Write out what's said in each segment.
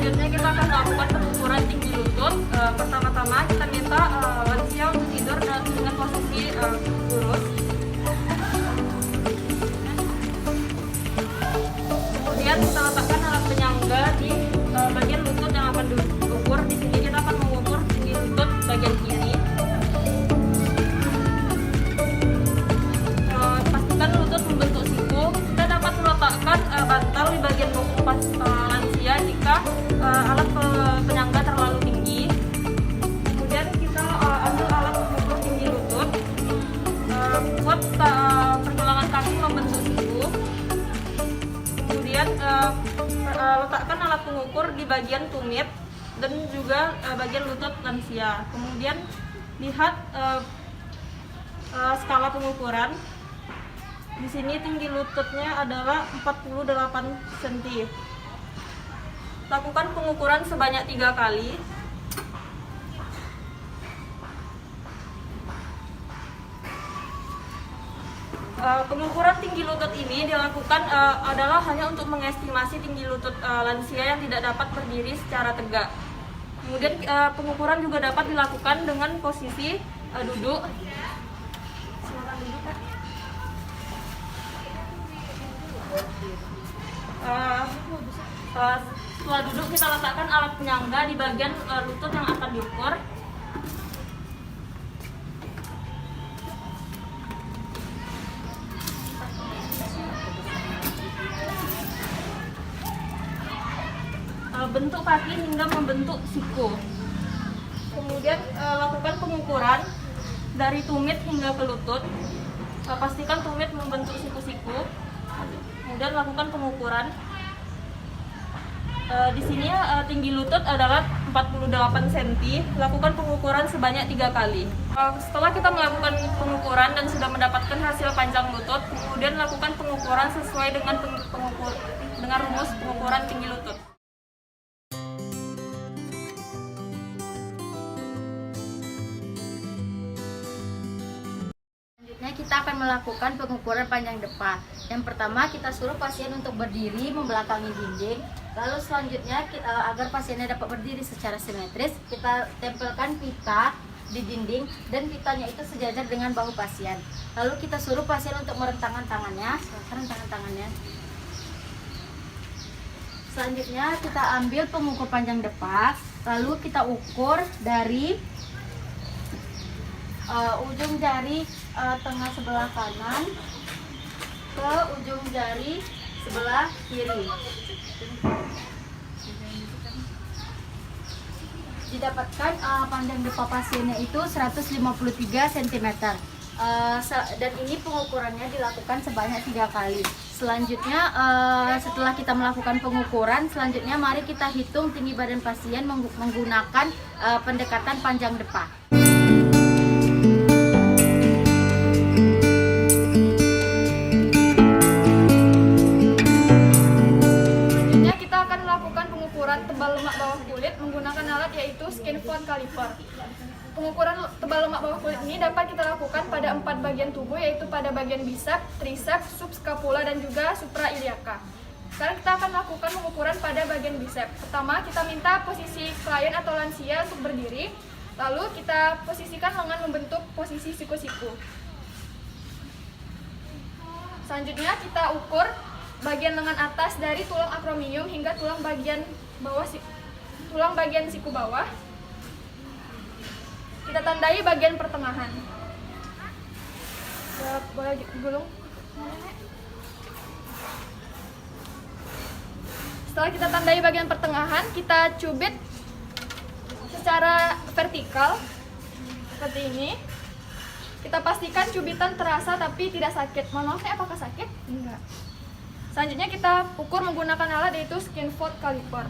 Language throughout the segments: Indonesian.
Selanjutnya kita akan melakukan pengukuran tinggi lutut. Pertama-tama kita minta lansia untuk tidur dengan posisi lurus. Kemudian kita letakkan alat penyangga di bagian lutut yang akan diukur. Di sini kita akan mengukur tinggi lutut bagian kiri. Pastikan lutut membentuk siku. Kita dapat meletakkan bantal di bagian bahu lansia jika alat penyangga terlalu tinggi. Kemudian kita ambil alat mengukur tinggi lutut. Buat pergelangan kaki membentuk siku. Kemudian letakkan alat pengukur di bagian tumit dan juga bagian lutut lansia. Kemudian lihat skala pengukuran. Di sini tinggi lututnya adalah 48 cm. Lakukan pengukuran sebanyak 3 kali. Pengukuran tinggi lutut ini dilakukan adalah hanya untuk mengestimasi tinggi lutut lansia yang tidak dapat berdiri secara tegak. Kemudian pengukuran juga dapat dilakukan dengan posisi duduk. Silakan duduk, Kak. Setelah duduk kita letakkan alat penyangga di bagian lutut yang akan diukur. Bentuk kaki hingga membentuk siku. Kemudian lakukan pengukuran dari tumit hingga ke lutut. Pastikan tumit membentuk siku-siku. Kemudian lakukan pengukuran. Di sini tinggi lutut adalah 48 cm. Lakukan pengukuran sebanyak 3 kali. Setelah kita melakukan pengukuran dan sudah mendapatkan hasil panjang lutut, kemudian lakukan pengukuran sesuai dengan rumus pengukuran tinggi lutut. Kita akan melakukan pengukuran panjang depan. Yang pertama kita suruh pasien untuk berdiri membelakangi dinding. Lalu selanjutnya agar pasiennya dapat berdiri secara simetris, kita tempelkan pita di dinding dan pitanya itu sejajar dengan bahu pasien. Lalu kita suruh pasien untuk merentangkan tangannya. Rentangkan tangannya. Selanjutnya kita ambil pengukur panjang depan. Lalu kita ukur dari ujung jari tengah sebelah kanan ke ujung jari sebelah kiri. Didapatkan panjang depan pasiennya itu 153 cm. Dan ini pengukurannya dilakukan sebanyak 3 kali. Selanjutnya setelah kita melakukan pengukuran, selanjutnya mari kita hitung tinggi badan pasien menggunakan pendekatan panjang depan. Tebal lemak bawah kulit menggunakan alat yaitu skin fold caliper. Pengukuran tebal lemak bawah kulit ini dapat kita lakukan pada 4 bagian tubuh, yaitu pada bagian biceps, triceps, subscapula dan juga suprailiaca. Sekarang kita akan lakukan pengukuran pada bagian biceps. Pertama kita minta posisi klien atau lansia untuk berdiri, lalu kita posisikan lengan membentuk posisi siku-siku. Selanjutnya kita ukur bagian lengan atas dari tulang acromion hingga tulang bagian siku bawah. Kita tandai bagian pertengahan. Boleh gulung. Setelah kita tandai bagian pertengahan, kita cubit secara vertikal seperti ini. Kita pastikan cubitan terasa tapi tidak sakit. Mohon maaf, apakah sakit? Enggak. Selanjutnya kita ukur menggunakan alat yaitu skin fold caliper.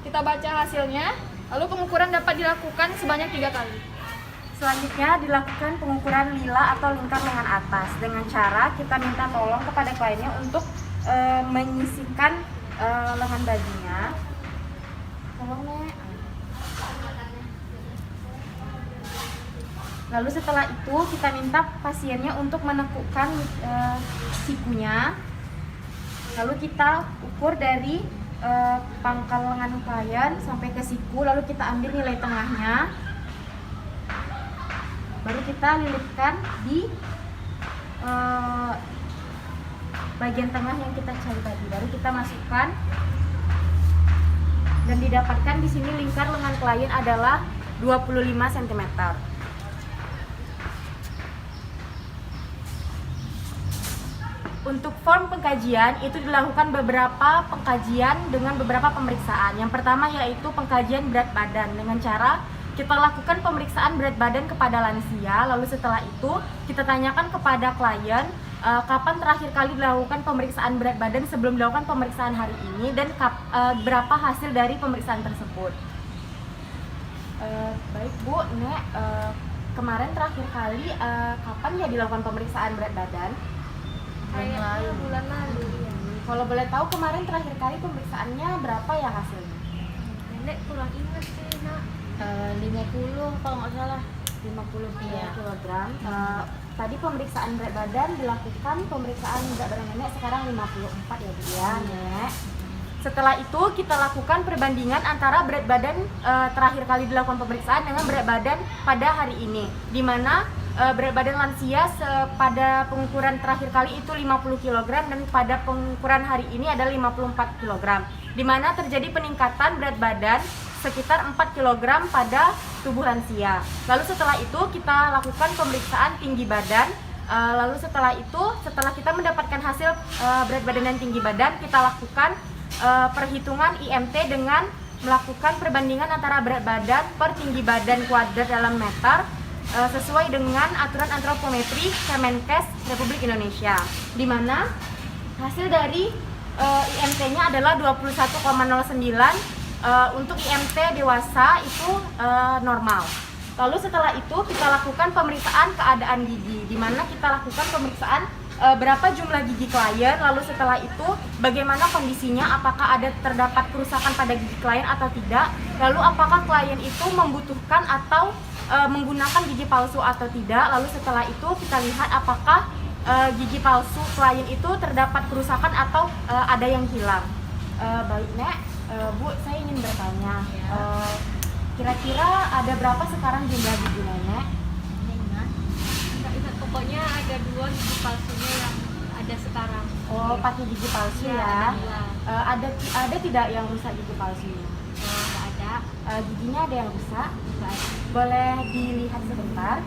Kita baca hasilnya, lalu pengukuran dapat dilakukan sebanyak 3 kali. Selanjutnya dilakukan pengukuran lila atau lingkar lengan atas dengan cara kita minta tolong kepada kliennya untuk menyisihkan lengan bajunya. Tolong Nek. Lalu setelah itu kita minta pasiennya untuk menekukkan sikunya. Lalu kita ukur dari pangkal lengan klien sampai ke siku, lalu kita ambil nilai tengahnya. Baru kita lilitkan di bagian tengah yang kita cari tadi. Baru kita masukkan dan didapatkan di sini lingkar lengan klien adalah 25 cm. Untuk form pengkajian itu dilakukan beberapa pengkajian dengan beberapa pemeriksaan. Yang pertama yaitu pengkajian berat badan dengan cara kita lakukan pemeriksaan berat badan kepada lansia. Lalu setelah itu kita tanyakan kepada klien kapan terakhir kali dilakukan pemeriksaan berat badan sebelum dilakukan pemeriksaan hari ini dan berapa hasil dari pemeriksaan tersebut. Baik Bu, Nek, kemarin terakhir kali kapan ya dilakukan pemeriksaan berat badan? Kayaknya bulan lalu ya. Kalau boleh tahu kemarin terakhir kali pemeriksaannya berapa ya hasilnya? Nenek kurang ingat sih nak. 50 kalau nggak salah. 50 Iya. kilogram. Tadi pemeriksaan berat badan dilakukan, pemeriksaan berat badan nenek sekarang 54 ya Bu ya, Nek. Setelah itu kita lakukan perbandingan antara berat badan terakhir kali dilakukan pemeriksaan dengan berat badan pada hari ini, di mana berat badan lansia pada pengukuran terakhir kali itu 50 kg dan pada pengukuran hari ini adalah 54 kg, di mana terjadi peningkatan berat badan sekitar 4 kg pada tubuh lansia. Lalu setelah itu kita lakukan pemeriksaan tinggi badan. Lalu setelah itu, setelah kita mendapatkan hasil berat badan dan tinggi badan, kita lakukan perhitungan IMT dengan melakukan perbandingan antara berat badan per tinggi badan kuadrat dalam meter sesuai dengan aturan antropometri Kemenkes Republik Indonesia, di mana hasil dari IMT-nya adalah 21,09. Untuk IMT dewasa itu normal. Lalu setelah itu kita lakukan pemeriksaan keadaan gigi, di mana kita lakukan pemeriksaan berapa jumlah gigi klien, lalu setelah itu bagaimana kondisinya, apakah ada terdapat kerusakan pada gigi klien atau tidak, lalu apakah klien itu membutuhkan atau menggunakan gigi palsu atau tidak, lalu setelah itu kita lihat apakah gigi palsu klien itu terdapat kerusakan atau ada yang hilang. Baik Nek, Bu, saya ingin bertanya, kira-kira ada berapa sekarang jumlah gigi nenek? Nggak ingat, pokoknya ada 2 gigi palsunya yang ada sekarang. Oh, pakai gigi palsu Iya, ya? ada 2. Ada tidak yang rusak gigi palsunya? Nggak ada. Giginya ada yang rusak? Nggak ada. Boleh dilihat sebentar.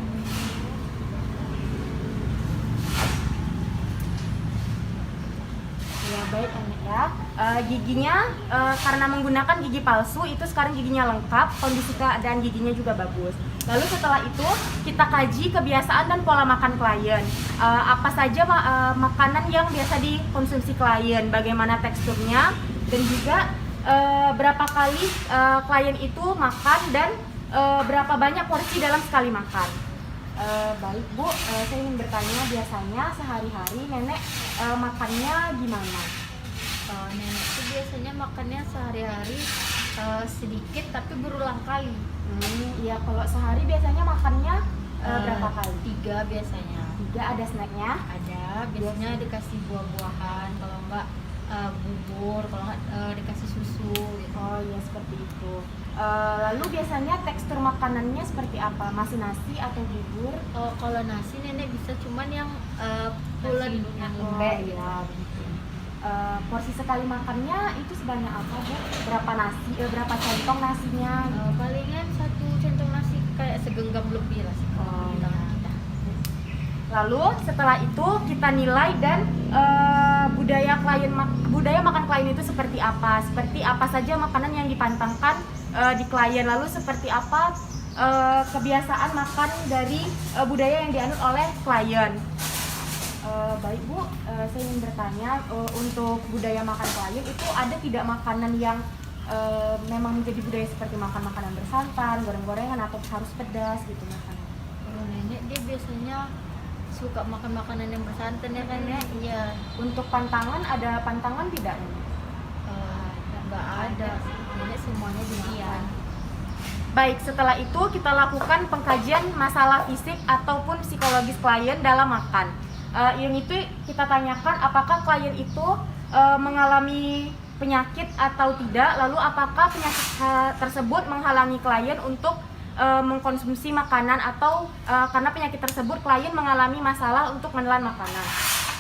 Ya baik Nenek ya. Giginya karena menggunakan gigi palsu itu sekarang giginya lengkap, kondisi keadaan giginya juga bagus. Lalu setelah itu kita kaji kebiasaan dan pola makan klien. Apa saja makanan yang biasa dikonsumsi klien, bagaimana teksturnya, dan juga berapa kali klien itu makan dan berapa banyak porsi dalam sekali makan. Baik Bu, saya ingin bertanya, biasanya sehari-hari nenek makannya gimana? Nenek tuh biasanya makannya sehari-hari sedikit tapi berulang kali. Iya, kalau sehari biasanya makannya berapa kali? 3 biasanya. 3, ada snacknya? Ada, biasanya dikasih buah-buahan, kalau enggak bubur, kalau enggak dikasih susu gitu. Oh iya, seperti itu. Lalu biasanya tekstur makanannya seperti apa? Masih nasi atau bubur? Kalau nasi nenek bisa cuman yang pulen, yang lembek gitu. Iya, begitu. Porsi sekali makannya itu sebanyak apa Bu? Berapa nasi? Berapa centong nasinya? Palingan 1 centong nasi kayak segenggam lebih lah sih kalau di tangan kita. Lalu setelah itu kita nilai dan budaya makan klien itu seperti apa? Seperti apa saja makanan yang dipantangkan di klien, lalu seperti apa kebiasaan makan dari budaya yang dianut oleh klien. Baik Bu, saya ingin bertanya, untuk budaya makan klien itu ada tidak makanan yang memang menjadi budaya seperti makan makanan bersantan, goreng-gorengan atau harus pedas gitu makanan? Kalau nenek dia biasanya suka makan makanan yang bersantan ya kan ya? Iya. Untuk pantangan, ada pantangan tidak? Nggak ada. Nenek semuanya dimakan. Baik, setelah itu kita lakukan pengkajian masalah fisik ataupun psikologis klien dalam makan. Yang itu kita tanyakan apakah klien itu mengalami penyakit atau tidak, lalu apakah penyakit tersebut menghalangi klien untuk mengkonsumsi makanan atau karena penyakit tersebut klien mengalami masalah untuk menelan makanan.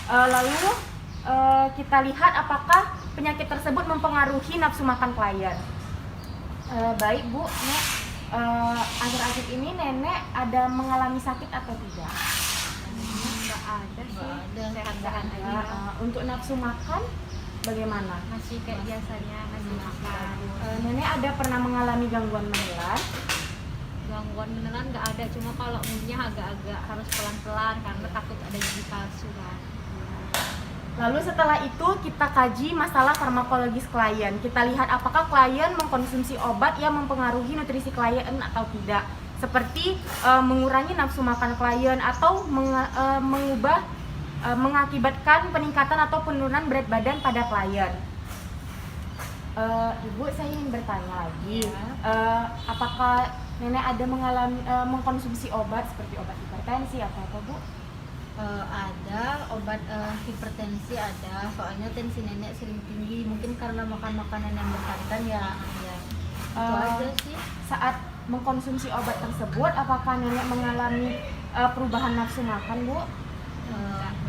Lalu kita lihat apakah penyakit tersebut mempengaruhi nafsu makan klien. Baik Bu, Nek, akhir-akhir ini Nenek ada mengalami sakit atau tidak? Nggak ada sih, sehat-sehat aja. Untuk nafsu makan bagaimana? Masih kayak biasanya ngasih makan. Nenek ada pernah mengalami gangguan menelan? Gangguan menelan nggak ada, cuma kalau mulutnya agak-agak harus pelan-pelan karena takut ada gigi palsu kan. Lalu setelah itu kita kaji masalah farmakologis klien. Kita lihat apakah klien mengkonsumsi obat yang mempengaruhi nutrisi klien atau tidak. Seperti mengurangi nafsu makan klien atau mengakibatkan peningkatan atau penurunan berat badan pada klien. Ibu, saya ingin bertanya lagi. Apakah Nenek ada mengalami mengkonsumsi obat seperti obat hipertensi atau apa, Bu? Ada obat hipertensi ada, soalnya tensi nenek sering tinggi, mungkin karena makan makanan yang bersantan ya itu aja sih. Saat mengkonsumsi obat tersebut apakah Nenek mengalami perubahan nafsu makan, Bu?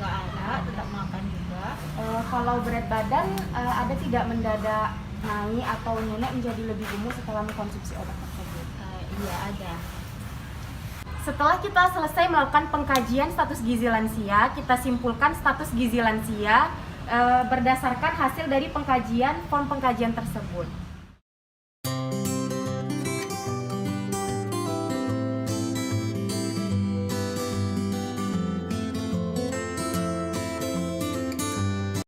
Nggak ada, tetap makan juga. Kalau berat badan ada tidak mendadak naik atau Nenek menjadi lebih gemuk setelah mengkonsumsi obat tersebut? Iya ada. Setelah kita selesai melakukan pengkajian status gizi lansia, kita simpulkan status gizi lansia berdasarkan hasil dari pengkajian form pengkajian tersebut.